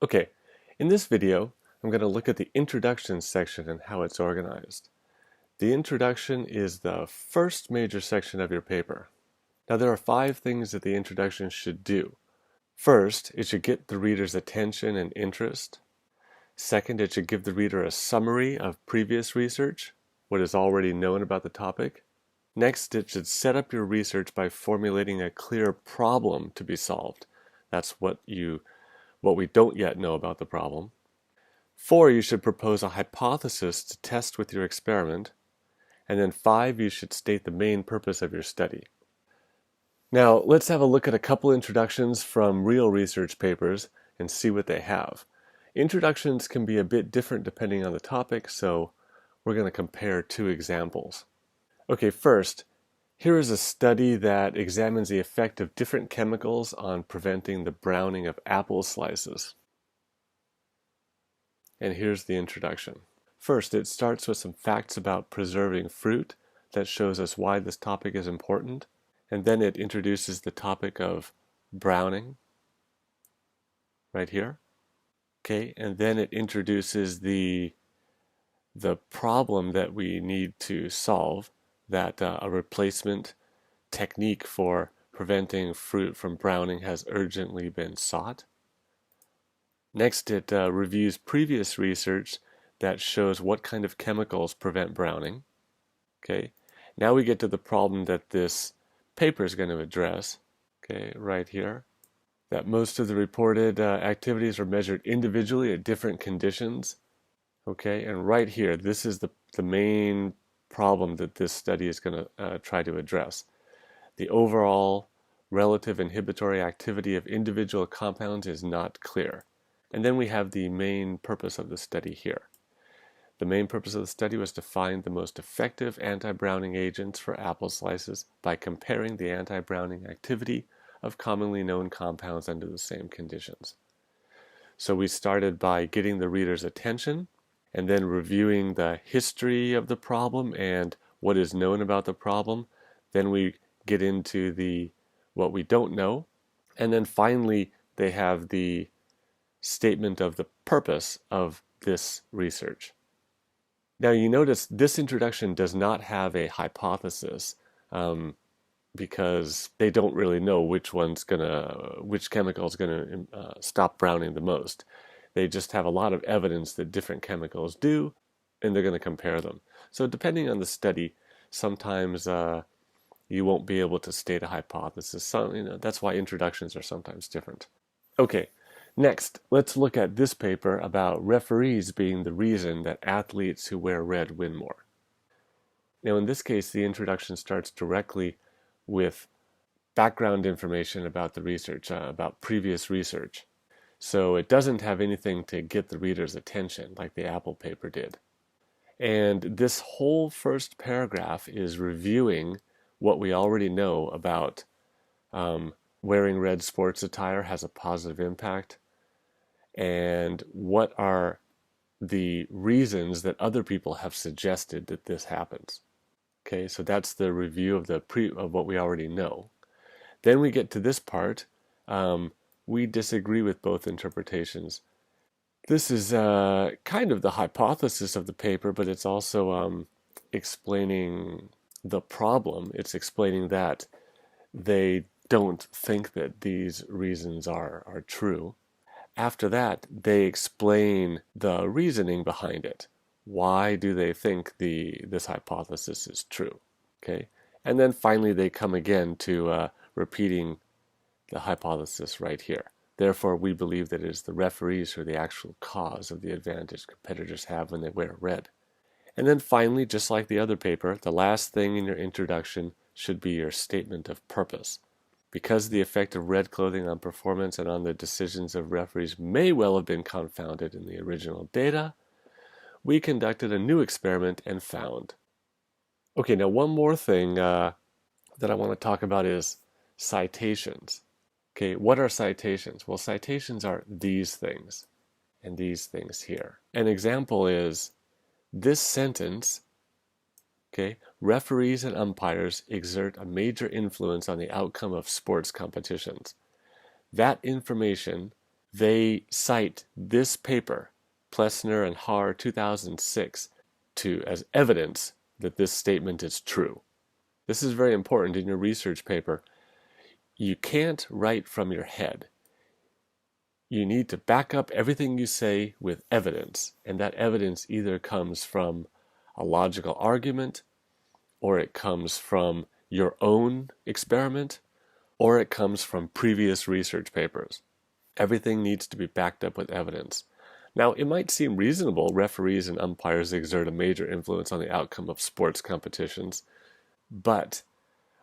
Okay, in this video, I'm going to look at the introduction section and how it's organized. The introduction is the first major section of your paper. Now, there are 5 things that the introduction should do. First, it should get the reader's attention and interest. Second, it should give the reader a summary of previous research, what is already known about the topic. Next, it should set up your research by formulating a clear problem to be solved. That's what we don't yet know about the problem. 4, you should propose a hypothesis to test with your experiment. And then 5, you should state the main purpose of your study. Now, let's have a look at a couple introductions from real research papers and see what they have. Introductions can be a bit different depending on the topic, so we're going to compare 2 examples. Okay, first, here is a study that examines the effect of different chemicals on preventing the browning of apple slices. And here's the introduction. First, it starts with some facts about preserving fruit that shows us why this topic is important. And then it introduces the topic of browning, right here. Okay, and then it introduces the problem that we need to solve, that a replacement technique for preventing fruit from browning has urgently been sought. Next, it reviews previous research that shows what kind of chemicals prevent browning. Okay, now we get to the problem that this paper is going to address. Okay, right here, that most of the reported activities are measured individually at different conditions. Okay, and right here, this is the main problem that this study is going to try to address. The overall relative inhibitory activity of individual compounds is not clear. And then we have the main purpose of the study here. The main purpose of the study was to find the most effective anti-browning agents for apple slices by comparing the anti-browning activity of commonly known compounds under the same conditions. So we started by getting the reader's attention and then reviewing the history of the problem and what is known about the problem. Then we get into what we don't know. And then finally, they have the statement of the purpose of this research. Now you notice this introduction does not have a hypothesis because they don't really know which chemical is gonna stop browning the most. They just have a lot of evidence that different chemicals do, and they're going to compare them. So depending on the study, sometimes you won't be able to state a hypothesis. That's why introductions are sometimes different. Okay. Next, let's look at this paper about referees being the reason that athletes who wear red win more. Now, in this case, the introduction starts directly with background information about the research, about previous research. So it doesn't have anything to get the reader's attention like the Apple paper did. And this whole first paragraph is reviewing what we already know about wearing red sports attire has a positive impact, and what are the reasons that other people have suggested that this happens. Okay, so that's the review of of what we already know. Then we get to this part. We disagree with both interpretations. This is kind of the hypothesis of the paper, but it's also explaining the problem. It's explaining that they don't think that these reasons are true. After that, they explain the reasoning behind it. Why do they think this hypothesis is true? Okay, and then finally they come again to repeating the hypothesis right here. Therefore, we believe that it is the referees who are the actual cause of the advantage competitors have when they wear red. And then finally, just like the other paper, the last thing in your introduction should be your statement of purpose. Because the effect of red clothing on performance and on the decisions of referees may well have been confounded in the original data, we conducted a new experiment and found. Okay, now one more thing that I want to talk about is citations. Okay, what are citations? Well, citations are these things and these things here. An example is this sentence. Okay, referees and umpires exert a major influence on the outcome of sports competitions. That information they cite this paper, Plessner and Haar 2006, as evidence that this statement is true. This is very important in your research paper. You can't write from your head. You need to back up everything you say with evidence, and that evidence either comes from a logical argument, or it comes from your own experiment, or it comes from previous research papers. Everything needs to be backed up with evidence. Now, it might seem reasonable referees and umpires exert a major influence on the outcome of sports competitions, but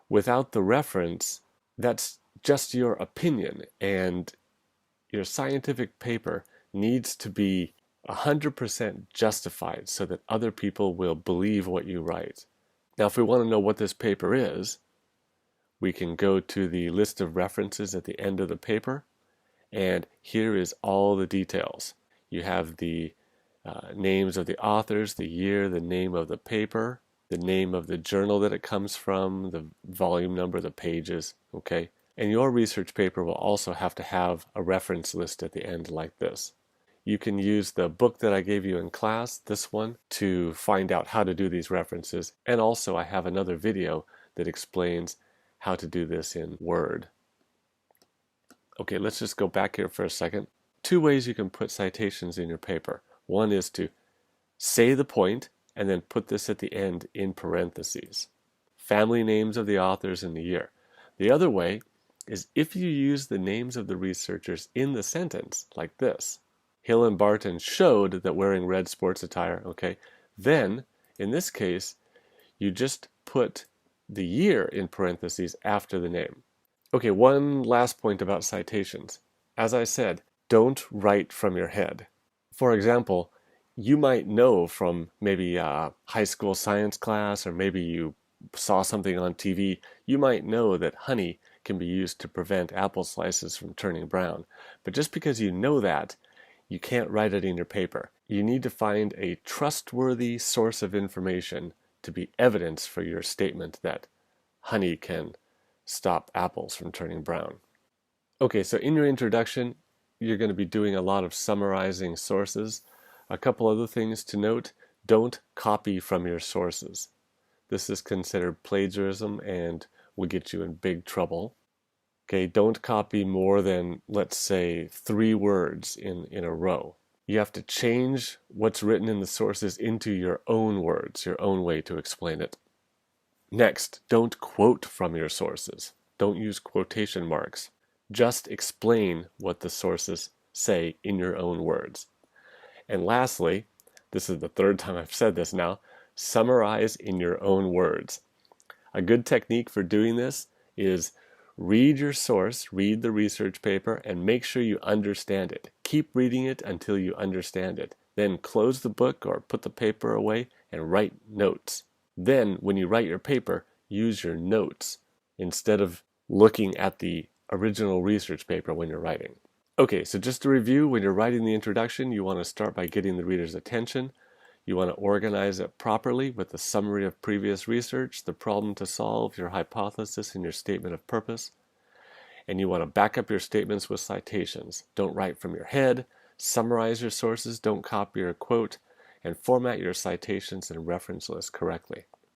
without the reference, that's just your opinion, and your scientific paper needs to be 100% justified so that other people will believe what you write. Now, if we want to know what this paper is, we can go to the list of references at the end of the paper, and here is all the details. You have the names of the authors, the year, the name of the paper, the name of the journal that it comes from, the volume number, the pages, okay? And your research paper will also have to have a reference list at the end like this. You can use the book that I gave you in class, this one, to find out how to do these references. And also I have another video that explains how to do this in Word. Okay, let's just go back here for a second. Two ways you can put citations in your paper. One is to say the point and then put this at the end in parentheses. Family names of the authors and the year. The other way is if you use the names of the researchers in the sentence, like this. Hill and Barton showed that wearing red sports attire, okay? Then, in this case, you just put the year in parentheses after the name. Okay, one last point about citations. As I said, don't write from your head. For example, you might know from maybe a high school science class, or maybe you saw something on TV, you might know that honey can be used to prevent apple slices from turning brown. But just because you know that, you can't write it in your paper. You need to find a trustworthy source of information to be evidence for your statement that honey can stop apples from turning brown. Okay, so in your introduction, you're going to be doing a lot of summarizing sources. A couple other things to note: don't copy from your sources. This is considered plagiarism and will get you in big trouble. Okay, don't copy more than, let's say, 3 words in a row. You have to change what's written in the sources into your own words, your own way to explain it. Next, don't quote from your sources. Don't use quotation marks. Just explain what the sources say in your own words. And lastly, this is the 3rd time I've said this now, summarize in your own words. A good technique for doing this is read your source, read the research paper, and make sure you understand it. Keep reading it until you understand it. Then close the book or put the paper away and write notes. Then, when you write your paper, use your notes instead of looking at the original research paper when you're writing. Okay, so just to review, when you're writing the introduction, you want to start by getting the reader's attention. You want to organize it properly with a summary of previous research, the problem to solve, your hypothesis, and your statement of purpose. And you want to back up your statements with citations. Don't write from your head. Summarize your sources. Don't copy or quote. And format your citations and reference list correctly.